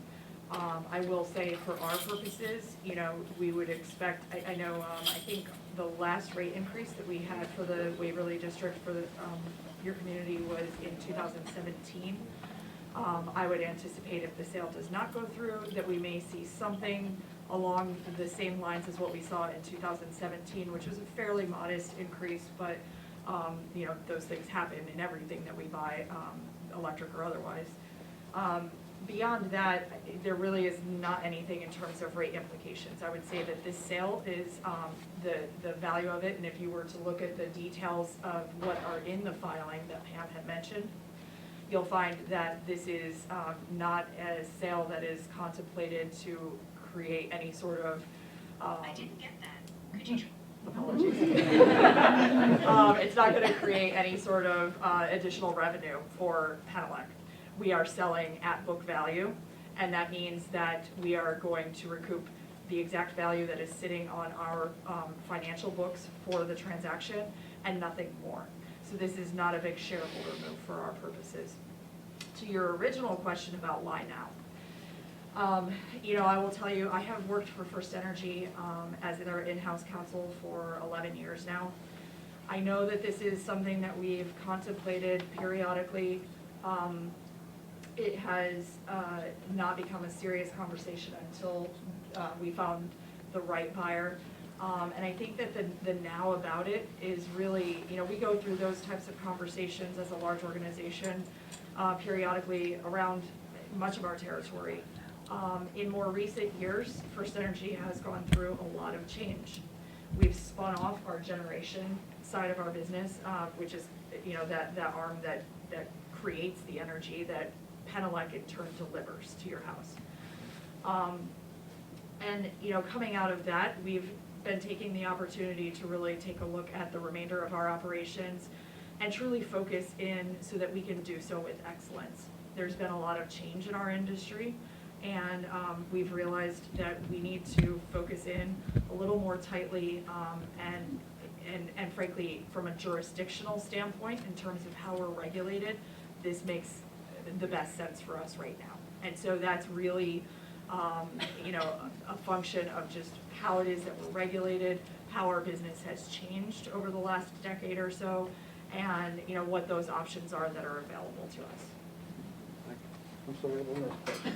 I will say for our purposes, you know, we would expect, I know, I think the last rate increase that we had for the Waverly district for your community was in 2017. I would anticipate if the sale does not go through, that we may see something along the same lines as what we saw in 2017, which was a fairly modest increase, but you know, those things happen in everything that we buy, electric or otherwise. Beyond that, there really is not anything in terms of rate implications. I would say that this sale is the value of it, and if you were to look at the details of what are in the filing that Pam had mentioned, you'll find that this is not a sale that is contemplated to create any sort of I didn't get that. Could you? Apologies. It's not going to create any sort of additional revenue for Penelec. We are selling at book value, and that means that we are going to recoup the exact value that is sitting on our financial books for the transaction and nothing more. So this is not a big shareholder move for our purposes. To your original question about why now? I will tell you, I have worked for First Energy as their in-house counsel for 11 years now. I know that this is something that we've contemplated periodically. It has not become a serious conversation until we found the right buyer. And I think that the now about it is really, we go through those types of conversations as a large organization periodically around much of our territory. In more recent years, First Energy has gone through a lot of change. We've spun off our generation side of our business, which is, that arm that creates the energy that Penelec in turn delivers to your house. And, coming out of that, we've been taking the opportunity to really take a look at the remainder of our operations and truly focus in so that we can do so with excellence. There's been a lot of change in our industry, and we've realized that we need to focus in a little more tightly and frankly, from a jurisdictional standpoint, in terms of how we're regulated, this makes the best sense for us right now. And so that's really, a function of just how it is that we're regulated, how our business has changed over the last decade or so, and, what those options are that are available to us. I'm sorry, one last question.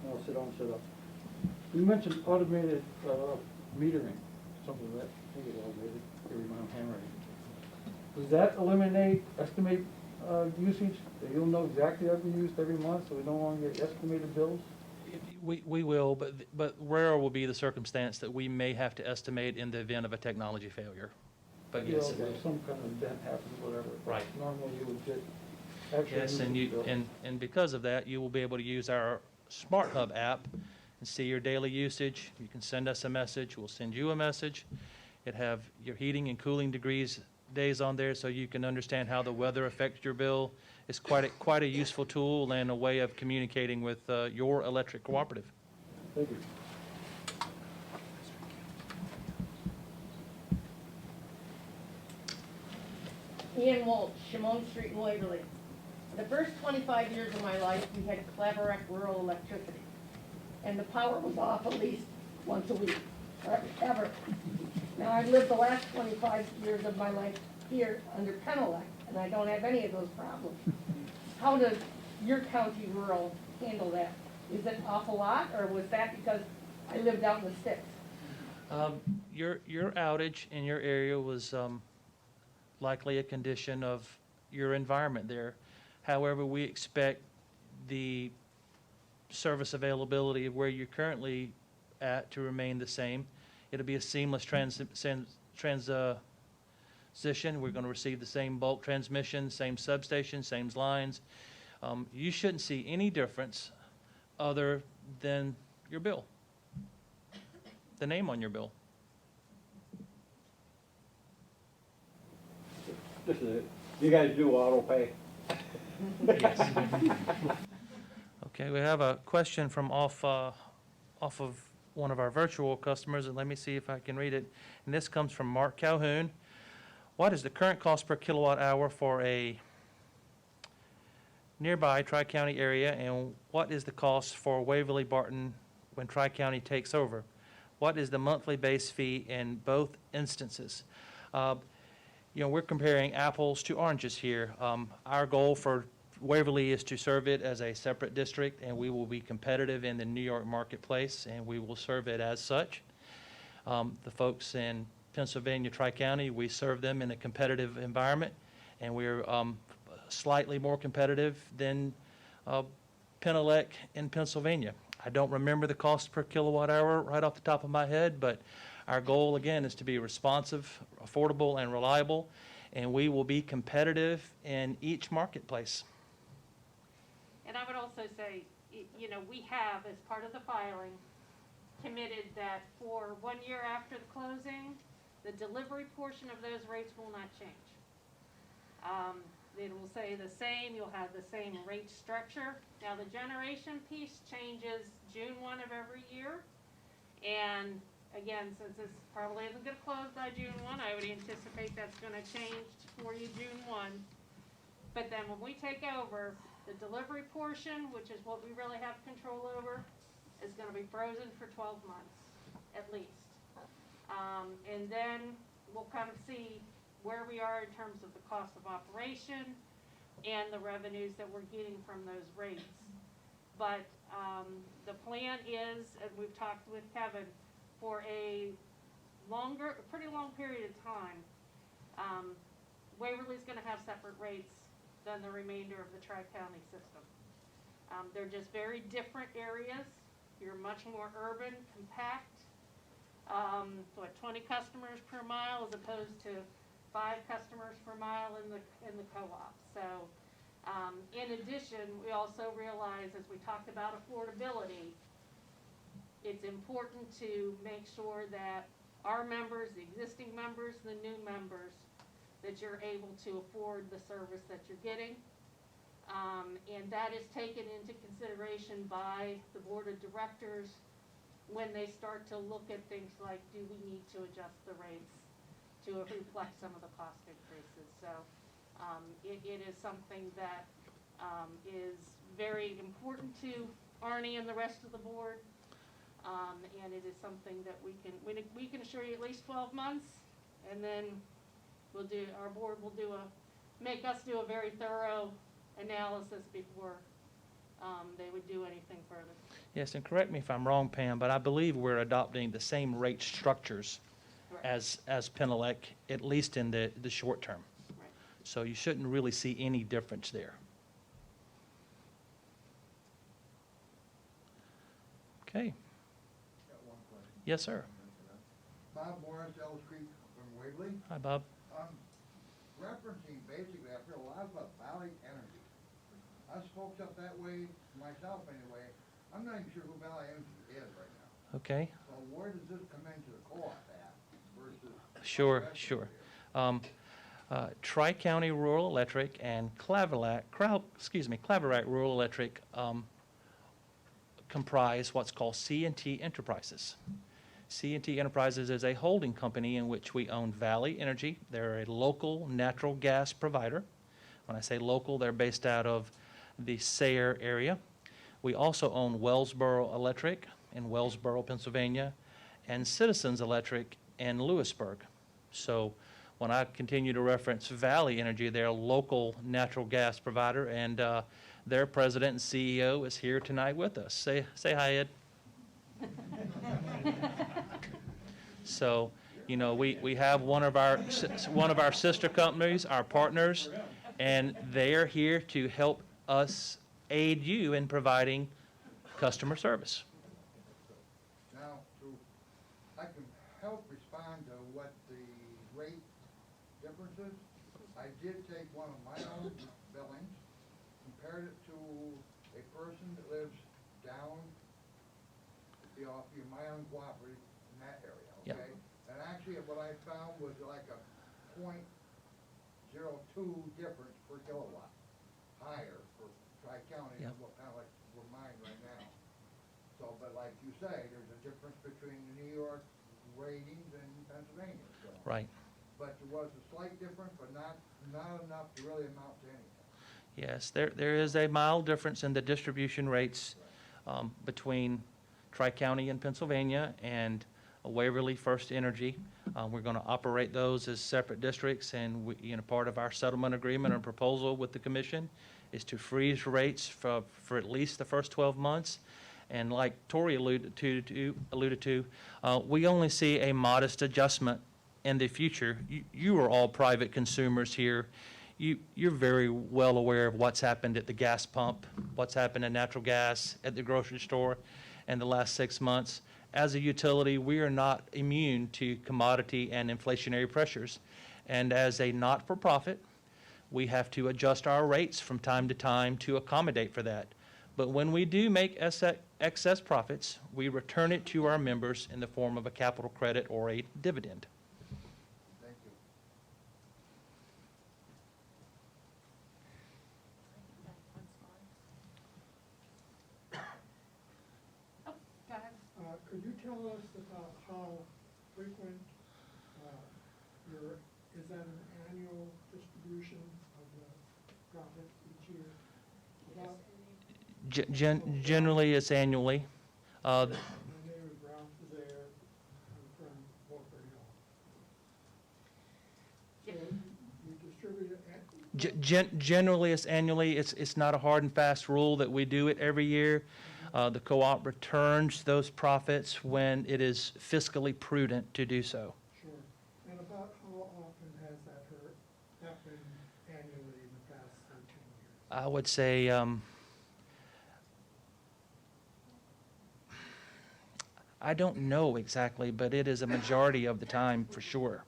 No, sit down. You mentioned automated metering, something like that, I think it's automated, every my handwriting. Does that eliminate estimate usage? That you'll know exactly what we used every month, so we don't want to get estimated bills? We will, but rare will be the circumstance that we may have to estimate in the event of a technology failure. But Yeah, yes, it okay, will. some kind of event happens, whatever. Right. Normally you would get actual Yes, and usage bill. and because of that, you will be able to use our Smart Hub app and see your daily usage. You can send us a message, we'll send you a message. It have your heating and cooling days on there, so you can understand how the weather affects your bill. It's quite a useful tool and a way of communicating with your electric cooperative. Thank you. Ian Walsh, Shimon Street in Waverly. The first 25 years of my life, we had Claverack rural electricity. And the power was off at least once a week, or ever. Now, I've lived the last 25 years of my life here under Penelec, and I don't have any of those problems. How does your county rural handle that? Is it an awful lot, or was that because I lived out in the sticks? Your outage in your area was likely a condition of your environment there. However, we expect the service availability of where you're currently at to remain the same. It'll be a seamless transition. We're going to receive the same bulk transmission, same substation, same lines. You shouldn't see any difference other than your bill, the name on your bill. This is it. You guys do auto pay? Yes. Okay, we have a question from off of one of our virtual customers, and let me see if I can read it. And this comes from Mark Calhoun. What is the current cost per kilowatt hour for a nearby Tri-County area, and what is the cost for Waverly Barton when Tri-County takes over? What is the monthly base fee in both instances? We're comparing apples to oranges here. Our goal for Waverly is to serve it as a separate district, and we will be competitive in the New York marketplace, and we will serve it as such. The folks in Pennsylvania Tri-County, we serve them in a competitive environment, and we're slightly more competitive than Penelec in Pennsylvania. I don't remember the cost per kilowatt hour right off the top of my head, but our goal, again, is to be responsive, affordable, and reliable, and we will be competitive in each marketplace. And I would also say, we have, as part of the filing, committed that for 1 year after the closing, the delivery portion of those rates will not change. It will stay the same, you'll have the same rate structure. Now, the generation piece changes June 1 of every year. And again, since this probably isn't gonna close by June 1, I would anticipate that's gonna change for you June 1. But then when we take over, the delivery portion, which is what we really have control over, is gonna be frozen for 12 months, at least. And then we'll kind of see where we are in terms of the cost of operation and the revenues that we're getting from those rates. But the plan is, and we've talked with Kevin, for a pretty long period of time, Waverly's gonna have separate rates than the remainder of the Tri-County system. They're just very different areas. You're much more urban, compact. 20 customers per mile as opposed to 5 customers per mile in the co-op. So, in addition, we also realize, as we talked about affordability, it's important to make sure that our members, the existing members, the new members, that you're able to afford the service that you're getting. And that is taken into consideration by the board of directors when they start to look at things like, do we need to adjust the rates to reflect some of the cost increases? So it is something that is very important to Arnie and the rest of the board. And it is something that we can assure you at least 12 months, and then our board will make us do a very thorough analysis before they would do anything further. Yes, and correct me if I'm wrong, Pam, but I believe we're adopting the same rate structures Right. as Penelec, at least in the short term. Right. So you shouldn't really see any difference there. Okay. Got one question. Yes, sir. Bob Morris, Ellis Creek from Waverly. Hi, Bob. Referencing basically, I feel a lot about Valley Energy. Us folks up that way, myself anyway, I'm not even sure who Valley Energy is right now. Okay. So where does this come into the co-op at versus? Sure, sure. Tri-County Rural Electric and Claverack Rural Electric comprise what's called C&T Enterprises. C&T Enterprises is a holding company in which we own Valley Energy. They're a local natural gas provider. When I say local, they're based out of the Sayre area. We also own Wellsboro Electric in Wellsboro, Pennsylvania, and Citizens Electric in Lewisburg. So when I continue to reference Valley Energy, they're a local natural gas provider, and their president and CEO is here tonight with us. Say hi, Ed. So, you know, we have one of our sister companies, our partners, and they are here to help us aid you in providing customer service. Now, I can help respond to what the rate difference is. I did take one of my own billings, compared it to a person that lives down off my own cooperative in that area, Yep. okay? And actually, what I found was like a .02 difference per kilowatt, higher for Tri-County than Yep. what kind of like we're mine right now. So, but like you say, there's a difference between the New York ratings and Pennsylvania, so. Right. But there was a slight difference, but not enough to really amount to anything. Yes, there is a mild difference in the distribution rates between Tri-County in Pennsylvania and Waverly First Energy. We're going to operate those as separate districts, and part of our settlement agreement or proposal with the commission is to freeze rates for at least the first 12 months. And like Tori alluded to, we only see a modest adjustment in the future. You are all private consumers here. You're very well aware of what's happened at the gas pump, what's happened in natural gas, at the grocery store in the last 6 months. As a utility, we are not immune to commodity and inflationary pressures. And as a not-for-profit, we have to adjust our rates from time to time to accommodate for that. But when we do make excess profits, we return it to our members in the form of a capital credit or a dividend. Thank you. Go ahead. Could you tell us about how frequent is that an annual distribution of the profit each year? About, Generally, it's annually. my name is Ralph Zaire, I'm from Walker Hill. So you distribute it at, Generally, it's annually. It's not a hard and fast rule that we do it every year. The co-op returns those profits when it is fiscally prudent to do so. sure. And about how often has that happened annually in the past 13 years? I would say, I don't know exactly, but it is a majority of the time for sure.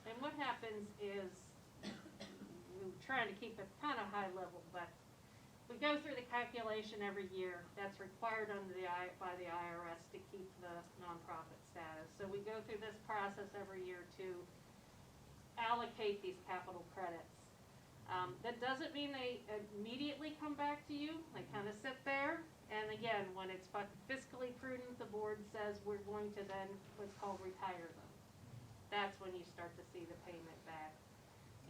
And what happens is, we're trying to keep it kind of high level, but we go through the calculation every year that's required by the IRS to keep the nonprofit status. So we go through this process every year to allocate these capital credits. That doesn't mean they immediately come back to you. They kind of sit there. And again, when it's fiscally prudent, the board says we're going to then what's called retire them. That's when you start to see the payment back.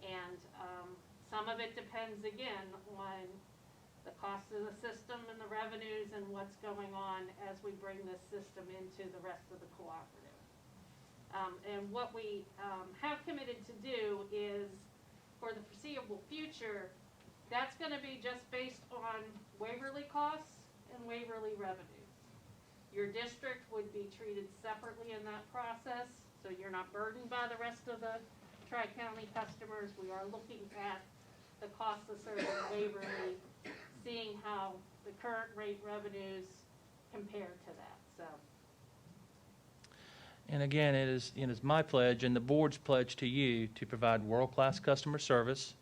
And some of it depends, again, on the cost of the system and the revenues and what's going on as we bring this system into the rest of the cooperative. And what we have committed to do is, for the foreseeable future, that's going to be just based on Waverly costs and Waverly revenues. Your district would be treated separately in that process, so you're not burdened by the rest of the Tri-County customers. We are looking at the costs of serving Waverly, seeing how the current rate revenues compare to that, so. And again, it is my pledge and the board's pledge to you to provide world-class customer service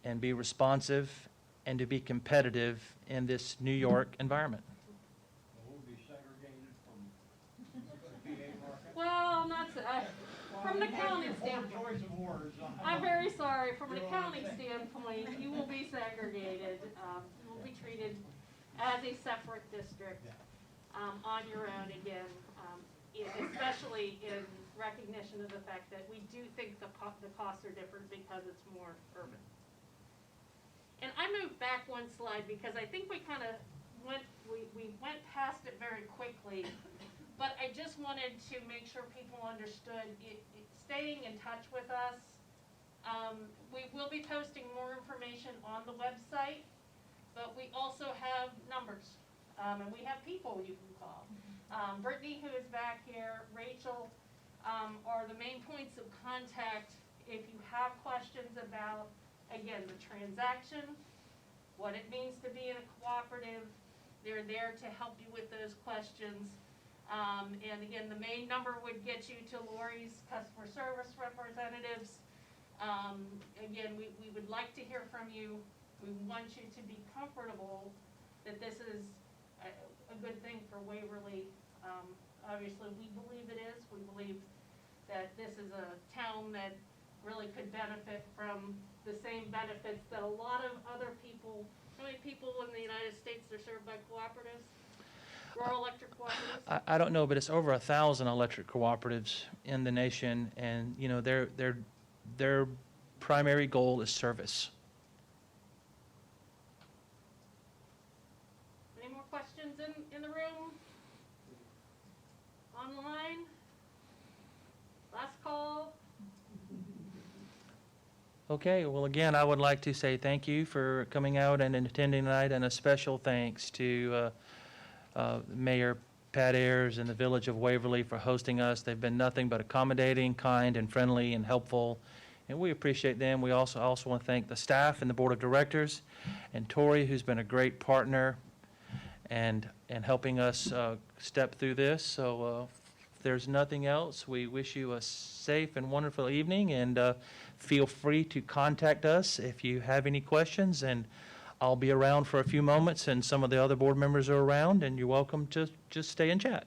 and be responsive and to be competitive in this New York environment. We'll be segregated from the PA market. Well, not so, from the county standpoint. Choice of words. I'm very sorry, from an accounting standpoint, you will be segregated. You will be treated as a separate district, on your own again, especially in recognition of the fact that we do think the costs are different because it's more urban. And I moved back one slide because I think we kind of we went past it very quickly, but I just wanted to make sure people understood staying in touch with us. We will be posting more information on the website, but we also have numbers, and we have people you can call. Brittany, who is back here, Rachel, are the main points of contact if you have questions about, again, the transaction, what it means to be in a cooperative. They're there to help you with those questions. And again, the main number would get you to Lori's customer service representatives. Again, we would like to hear from you. We want you to be comfortable that this is a good thing for Waverly. Obviously, we believe it is. We believe that this is a town that really could benefit from the same benefits that a lot of other people. How many people in the United States are served by cooperatives? Rural electric cooperatives? I don't know, but it's over 1,000 electric cooperatives in the nation, and their primary goal is service. Any more questions in the room? Online? Last call? Okay, well, again, I would like to say thank you for coming out and attending tonight, and a special thanks to Mayor Pat Ayers and the Village of Waverly for hosting us. They've been nothing but accommodating, kind, and friendly, and helpful, and we appreciate them. We also want to thank the staff and the board of directors, and Tori, who's been a great partner and helping us step through this. So if there's nothing else, we wish you a safe and wonderful evening, and feel free to contact us if you have any questions. And I'll be around for a few moments, and some of the other board members are around, and you're welcome to just stay and chat.